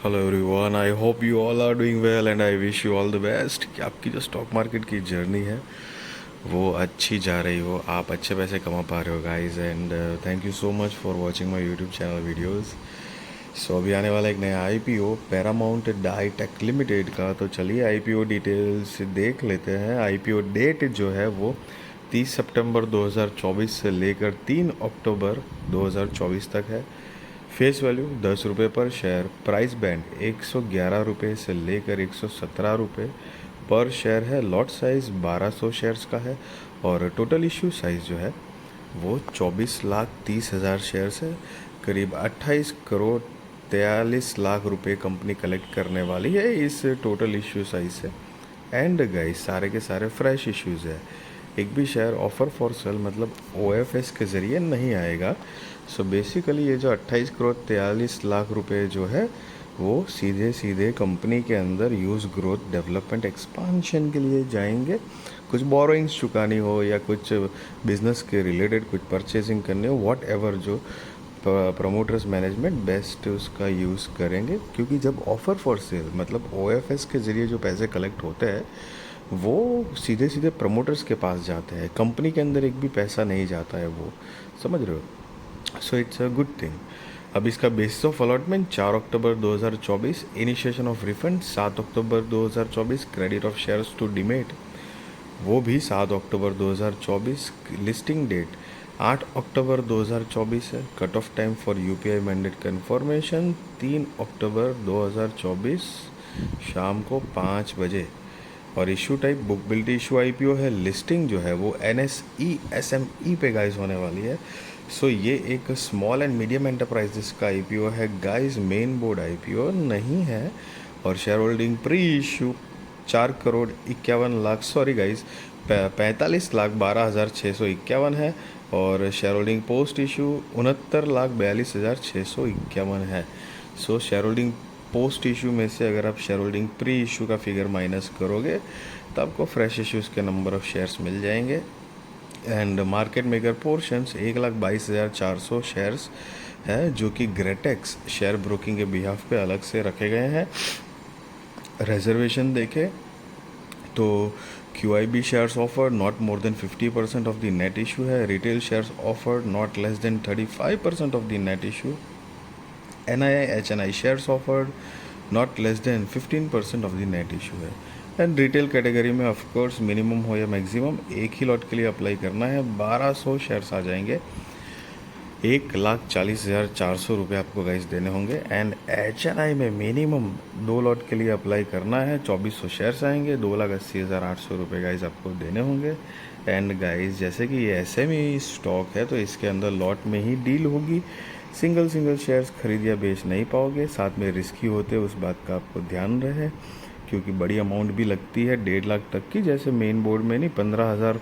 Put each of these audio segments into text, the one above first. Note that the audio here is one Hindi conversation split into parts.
Hello everyone, I hope you all are doing well and I wish you all the best कि आपकी जो स्टॉक मार्केट की जर्नी है वो अच्छी जा रही हो, आप अच्छे पैसे कमा पा रहे हो guys. And thank you so much for watching my YouTube channel videos. So अभी आने वाला एक नया आईपीओ पैरामाउंट डाईटेक लिमिटेड का, तो चलिए आईपीओ डिटेल्स देख लेते हैं। आईपीओ डेट जो है वो 30 सितंबर 2024 से लेकर 3 अक्टूबर 2024 तक है। फेस वैल्यू 10 रुपये पर शेयर। प्राइस बैंड 111 रुपये से लेकर 117 रुपये पर शेयर है। लॉट साइज़ 1200 शेयर्स का है और टोटल इशू साइज़ जो है वो 24,30,000 शेयर्स है। करीब 28 करोड़ 43 लाख रुपए कंपनी कलेक्ट करने वाली है इस टोटल इशू साइज से। एंड गाइस सारे के सारे फ्रेश इश्यूज़ है। एक भी शेयर ऑफर फॉर सेल मतलब ओएफएस के ज़रिए नहीं आएगा। सो बेसिकली ये जो 28 करोड़ 43 लाख रुपए जो है वो सीधे सीधे कंपनी के अंदर यूज़ ग्रोथ डेवलपमेंट एक्सपांशन के लिए जाएंगे। कुछ बोरोइंग्स चुकानी हो या कुछ बिजनेस के रिलेटेड कुछ परचेजिंग करनी हो, वॉट एवर जो प्रमोटर्स मैनेजमेंट बेस्ट उसका यूज़ करेंगे। क्योंकि जब ऑफ़र फॉर सेल मतलब ओएफएस के ज़रिए जो पैसे कलेक्ट होते हैं वो सीधे सीधे प्रमोटर्स के पास जाते हैं, कंपनी के अंदर एक भी पैसा नहीं जाता है, वो समझ रहे हो। So it's a good thing. अब इसका basis of allotment 4 October 2024, initiation of refund 7 October 2024, credit of shares to demat वो भी 7 अक्टूबर 2024, लिस्टिंग डेट 8 अक्टूबर 2024 है। Cut off time for UPI mandate confirmation 3 October 2024 शाम को 5 बजे। और issue type book build issue IPO है। लिस्टिंग जो है वो एनएसई एसएमई पे गाइस होने वाली है। सो ये एक स्मॉल एंड मीडियम एंटरप्राइजेस का आईपीओ है गाइस, मेन बोर्ड आईपीओ नहीं है। और share holding pre issue 4 crore 51 lakh, sorry guys 45,12,651 है। और शेयर होल्डिंग पोस्ट इशू 69,42,651 है। सो शेयर होल्डिंग पोस्ट इशू में से अगर आप शेयर होल्डिंग प्री इशू का फिगर माइनस करोगे तो आपको फ्रेश इश्यूज़ के नंबर ऑफ़ शेयर्स मिल जाएंगे। And market maker portions 1,22,400 shares है जो कि ग्रेटेक्स शेयर ब्रोकिंग के बिहाफ पे अलग से रखे गए हैं। रिजर्वेशन देखें तो QIB shares offered not more than 50% of the net issue है। Retail shares offered not less than 35% of the net issue. NII HNI shares offered not less than 15% of the net issue है। एंड रिटेल कैटेगरी में ऑफ कोर्स मिनिमम हो या मैक्सिमम एक ही लॉट के लिए अप्लाई करना है। 1200 शेयर्स आ जाएंगे। 1,40,400 आपको गाइस देने होंगे। एंड HNI में मिनिमम 2 लॉट के लिए अप्लाई करना है। 2400 शेयर्स आएंगे। 2,80,800 गाइस आपको देने होंगे। एंड गाइस जैसे कि ये SME स्टॉक है तो इसके अंदर लॉट में ही डील होगी। सिंगल शेयर्स खरीद या बेच नहीं पाओगे। साथ में रिस्की होते उस बात का आपको ध्यान रहे क्योंकि बड़ी अमाउंट भी लगती है 1.5 लाख तक की। जैसे मेन बोर्ड में नहीं 15,000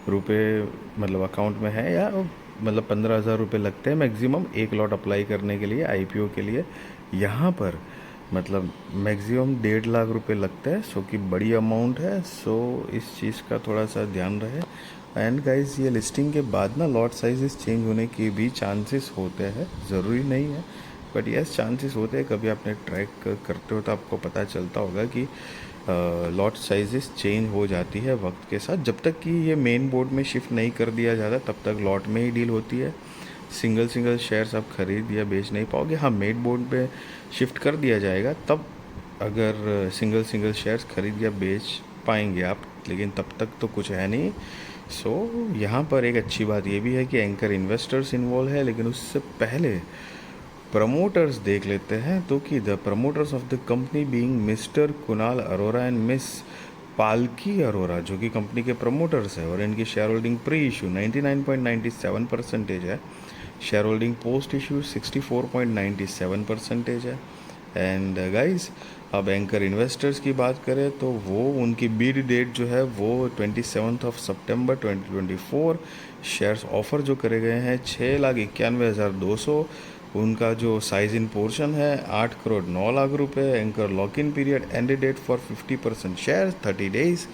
रुपये मतलब अकाउंट में है या मतलब 15,000 रुपये लगते हैं मैक्सिमम एक लॉट अप्लाई करने के लिए आईपीओ के लिए। यहाँ पर मतलब मैक्सिमम 1.5 लाख रुपए लगता है। सो कि बड़ी अमाउंट है। सो इस चीज़ का थोड़ा सा ध्यान रहे। एंड गाइस ये लिस्टिंग के बाद ना लॉट साइजेस चेंज होने के भी चांसेस होते हैं, ज़रूरी नहीं है बट यस चांसेस होते हैं। कभी आपने ट्रैक करते हो तो आपको पता चलता होगा कि लॉट साइजेस चेंज हो जाती है वक्त के साथ। जब तक कि ये मेन बोर्ड में शिफ्ट नहीं कर दिया जाता तब तक लॉट में ही डील होती है। सिंगल शेयर्स आप खरीद या बेच नहीं पाओगे। हाँ मेन बोर्ड पे शिफ्ट कर दिया जाएगा तब अगर सिंगल शेयर्स खरीद या बेच पाएंगे आप, लेकिन तब तक तो कुछ है नहीं। सो यहाँ पर एक अच्छी बात ये भी है कि एंकर इन्वेस्टर्स इन्वॉल्व है। लेकिन उससे पहले प्रमोटर्स देख लेते हैं तो कि the promoters of the company being mister Kunal Arora and miss पालकी अरोरा जो कि कंपनी के प्रमोटर्स है। और इनकी शेयर होल्डिंग प्री इशू 99.97% है। शेयर होल्डिंग पोस्ट इशू 64.97% है। एंड गाइस अब एंकर इन्वेस्टर्स की बात करें तो वो उनकी बीड डेट जो है वो 27 सितंबर 2024। शेयर्स ऑफर जो करे गए हैं 6,91,200। उनका जो साइज इन पोर्शन है 8 करोड़ 9 लाख रुपए। Anchor lock in period end date for 50% share 30 days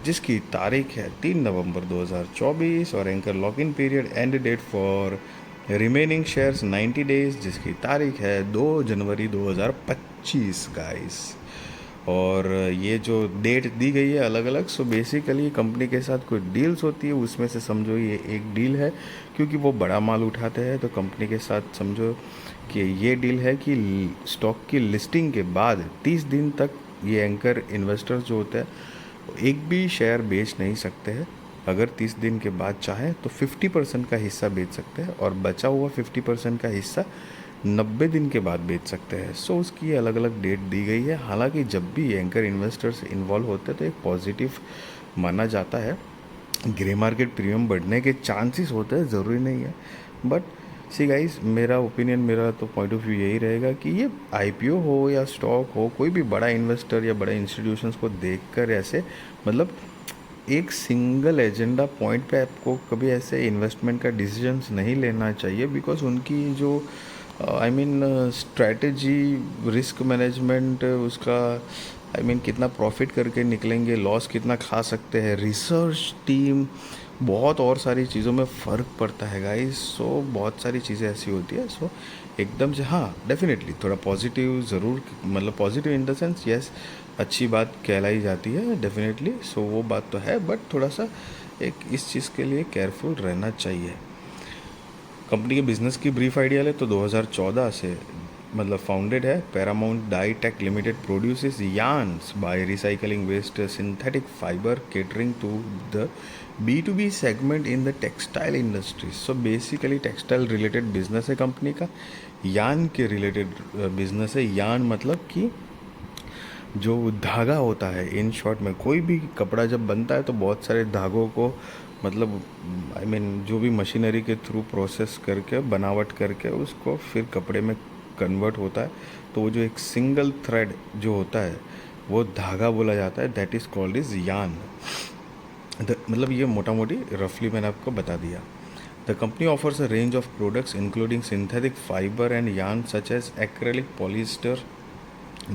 जिसकी तारीख है 3 नवंबर 2024। और anchor lock in period end date for remaining shares 90 days, जिसकी तारीख है 2 जनवरी 2025 गाइस। और ये जो डेट दी गई है अलग अलग, सो बेसिकली कंपनी के साथ कोई डील्स होती है, उसमें से समझो ये एक डील है, क्योंकि वो बड़ा माल उठाते हैं तो कंपनी के साथ समझो कि ये डील है कि स्टॉक की लिस्टिंग के बाद 30 दिन तक ये एंकर इन्वेस्टर्स जो होते हैं वो एक भी शेयर बेच नहीं सकते हैं। अगर 30 दिन के बाद चाहें तो 50% का हिस्सा बेच सकते हैं, और बचा हुआ 50% का हिस्सा 90 दिन के बाद बेच सकते हैं। सो उसकी अलग अलग डेट दी गई है। हालांकि जब भी एंकर इन्वेस्टर्स इन्वॉल्व होते हैं तो एक पॉजिटिव माना जाता है। ग्रे मार्केट प्रीमियम बढ़ने के चांसेस होते हैं, ज़रूरी नहीं है। बट सी गाइस, मेरा ओपिनियन, मेरा तो पॉइंट ऑफ व्यू यही रहेगा कि ये आईपीओ हो या स्टॉक हो, कोई भी बड़ा इन्वेस्टर या बड़े इंस्टीट्यूशंस को देखकर ऐसे मतलब एक सिंगल एजेंडा पॉइंट पे आपको कभी ऐसे इन्वेस्टमेंट का डिसीजंस नहीं लेना चाहिए, बिकॉज उनकी जो I mean strategy, risk management, उसका आई मीन कितना प्रॉफिट करके निकलेंगे, लॉस कितना खा सकते हैं, रिसर्च टीम, बहुत और सारी चीज़ों में फ़र्क पड़ता है गाइस। सो बहुत सारी चीज़ें ऐसी होती है। सो एकदम से हाँ, डेफिनेटली थोड़ा पॉजिटिव ज़रूर, मतलब positive in the sense yes, अच्छी बात कहलाई जाती है डेफिनेटली। सो वो बात तो है, बट थोड़ा सा एक इस चीज़ के लिए केयरफुल रहना चाहिए। कंपनी के बिजनेस की ब्रीफ आइडिया ले तो 2014 से मतलब फाउंडेड है। Paramount Dye Tec Limited produces yarns by recycling waste synthetic fibre catering to the B2B segment in the textile industry. So basically textile related business है कंपनी का। यार्न के रिलेटेड बिजनेस है। यार्न मतलब कि जो धागा होता है, इन शॉर्ट में कोई भी कपड़ा जब बनता है तो बहुत सारे धागों को मतलब आई मीन जो भी मशीनरी के थ्रू प्रोसेस करके बनावट करके उसको फिर कपड़े में कन्वर्ट होता है, तो वो जो एक सिंगल थ्रेड जो होता है वो धागा बोला जाता है, that is called is yarn. मतलब ये मोटा मोटी रफली मैंने आपको बता दिया। The company offers a range of products including synthetic fibre and yarn such as acrylic polyester,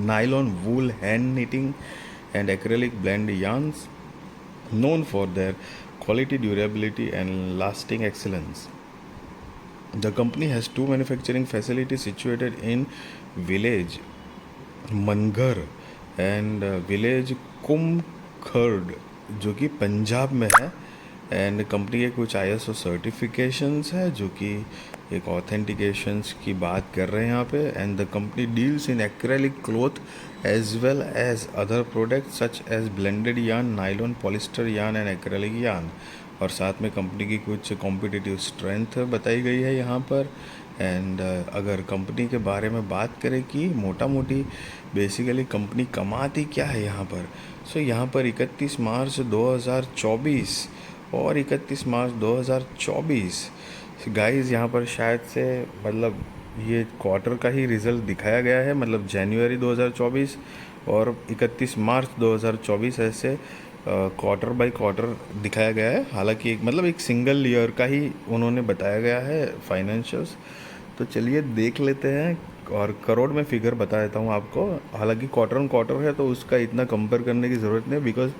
nylon wool hand knitting and acrylic blend yarns, known for their quality, durability and lasting excellence. The company has two manufacturing facilities situated in village Manghar and village Kumkhard, जो कि पंजाब में है। एंड कंपनी के कुछ ISO सर्टिफिकेशंस है जो कि एक ऑथेंटिकेशंस की बात कर रहे हैं यहाँ पे। And the company deals in acrylic cloth as well as other product such as blended yarn, nylon, polyester yarn and acrylic yarn. और साथ में कंपनी की कुछ कॉम्पिटिटिव स्ट्रेंथ बताई गई है यहाँ पर। एंड अगर कंपनी के बारे में बात करें कि मोटा मोटी बेसिकली कंपनी कमाती क्या है यहाँ पर, सो यहाँ पर 31 मार्च 2024 और 31 मार्च 2024 गाइस, यहाँ पर शायद से मतलब ये क्वार्टर का ही रिज़ल्ट दिखाया गया है, मतलब जनवरी 2024 और 31 मार्च 2024 ऐसे क्वार्टर बाय क्वार्टर दिखाया गया है। हालांकि एक मतलब एक सिंगल ईयर का ही उन्होंने बताया गया है फाइनेंशियल्स। तो चलिए देख लेते हैं, और करोड़ में फिगर बता देता हूँ आपको। हालांकि क्वार्टर ऑन क्वार्टर है तो उसका इतना कंपेयर करने की ज़रूरत नहीं, because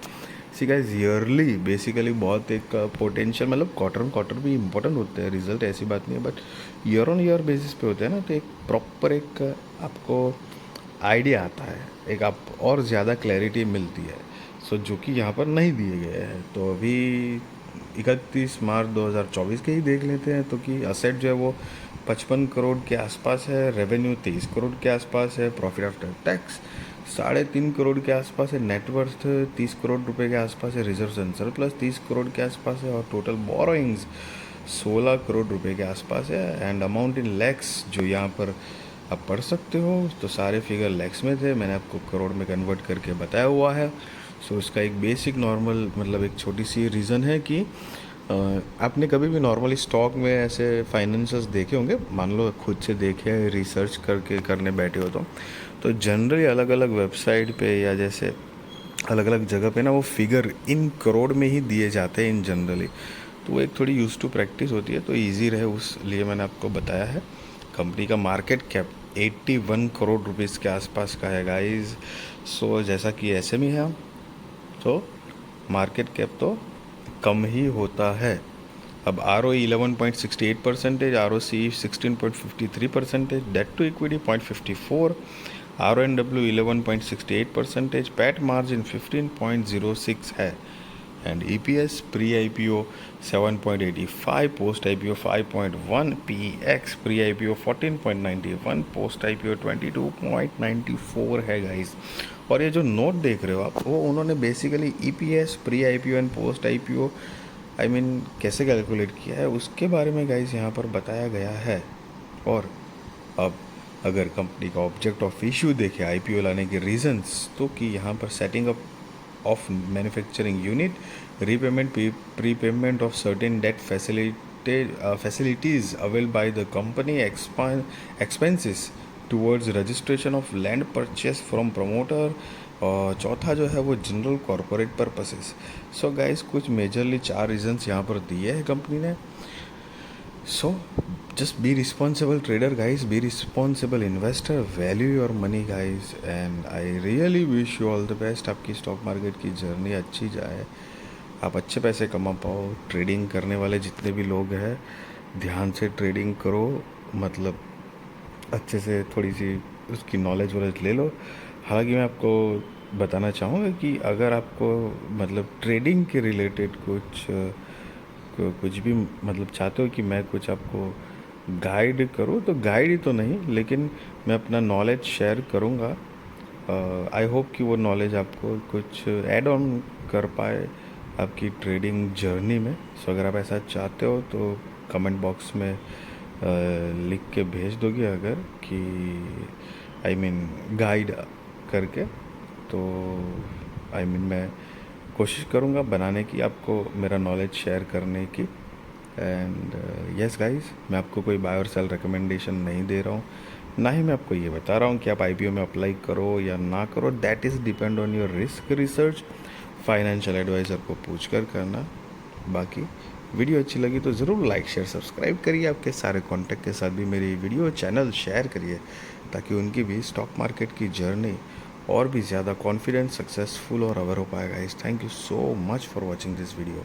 see guys yearly basically बहुत एक पोटेंशियल, मतलब क्वार्टर ऑन क्वार्टर भी इंपॉर्टेंट होते हैं रिजल्ट, ऐसी बात नहीं है, but year on year basis पे होते हैं ना, तो एक प्रॉपर एक आपको आइडिया आता है, एक आप और ज़्यादा क्लैरिटी मिलती है। सो जो कि यहाँ पर नहीं दिए गए हैं। तो अभी 31 मार्च 2024 के ही देख लेते हैं। तो कि असेट जो है वो 55 करोड़ के आसपास है, रेवेन्यू 23 करोड़ के आसपास है, प्रॉफिट आफ्टर टैक्स 3.5 करोड़ के आसपास है, नेटवर्थ 30 करोड़ रुपए के आसपास है, रिजर्व एंड सरप्लस 30 करोड़ के आसपास है, और टोटल बोरोइंग्स 16 करोड़ रुपए के आसपास है। एंड अमाउंट इन लैक्स जो यहाँ पर आप पढ़ सकते हो, तो सारे फिगर लैक्स में थे, मैंने आपको करोड़ में कन्वर्ट करके बताया हुआ है। सो उसका एक बेसिक नॉर्मल मतलब एक छोटी सी रीज़न है कि आपने कभी भी नॉर्मली स्टॉक में ऐसे फाइनेंशियल्स देखे होंगे, मान लो खुद से देखे, रिसर्च करके करने बैठे हो तो जनरली अलग अलग वेबसाइट पे या जैसे अलग अलग जगह पे ना वो फिगर इन करोड़ में ही दिए जाते हैं इन जनरली। तो वो एक थोड़ी यूज टू प्रैक्टिस होती है, तो इजी रहे उस लिए मैंने आपको बताया है। कंपनी का मार्केट कैप 81 करोड़ रुपीज़ के आसपास का है गाइस। सो जैसा कि SME है तो मार्केट कैप तो कम ही होता है। अब ROE 11.68%, ROCE 16.53%, debt to equity 0.54, RONW 11.68%, PAT margin 15.06 है, and EPS pre IPO 7.85, post IPO 5.1, PX pre IPO 14.91, post IPO 22.94 है गाइस। और ये जो नोट देख रहे हो आप, वो उन्होंने basically EPS pre IPO and post IPO कैसे कैलकुलेट किया है उसके बारे में गाइस यहाँ पर बताया गया है। और अब अगर कंपनी का ऑब्जेक्ट ऑफ इश्यू देखें IPO लाने के रीजंस, तो कि यहाँ पर setting up of manufacturing unit, repayment, prepayment of certain debt facilities availed by the company, expenses towards registration of land purchase from promoter, और चौथा जो है वो general corporate purposes. So guys कुछ मेजरली 4 रीजंस यहाँ पर दिए हैं कंपनी ने। सो just be responsible trader guys, be responsible investor, value your money guys, and I really wish you all the best। आपकी स्टॉक मार्केट की जर्नी अच्छी जाए, आप अच्छे पैसे कमा पाओ। ट्रेडिंग करने वाले जितने भी लोग हैं, ध्यान से ट्रेडिंग करो, मतलब अच्छे से थोड़ी सी उसकी नॉलेज वॉलेज ले लो। हालांकि मैं आपको बताना चाहूँगा कि अगर आपको मतलब ट्रेडिंग के रिलेटेड कुछ भी मतलब चाहते हो कि मैं कुछ आपको गाइड करूँ, तो गाइड ही तो नहीं, लेकिन मैं अपना नॉलेज शेयर करूँगा। आई होप कि वो नॉलेज आपको कुछ ऐड ऑन कर पाए आपकी ट्रेडिंग जर्नी में। सो अगर आप ऐसा चाहते हो तो कमेंट बॉक्स में लिख के भेज दोगे अगर कि गाइड करके, तो मैं कोशिश करूँगा बनाने की, आपको मेरा नॉलेज शेयर करने की। एंड यस गाइस, मैं आपको कोई बाय और सेल रिकमेंडेशन नहीं दे रहा हूँ, ना ही मैं आपको ये बता रहा हूँ कि आप IPO में अप्लाई करो या ना करो। That is depend on your risk research, financial advisor को पूछ कर करना। बाकी वीडियो अच्छी लगी तो ज़रूर लाइक शेयर सब्सक्राइब करिए, आपके सारे कॉन्टैक्ट के साथ भी मेरी वीडियो चैनल शेयर करिए, ताकि उनकी भी स्टॉक मार्केट की जर्नी और भी ज़्यादा कॉन्फिडेंट, सक्सेसफुल और अवर हो पाएगा। Thank you so much for watching this video.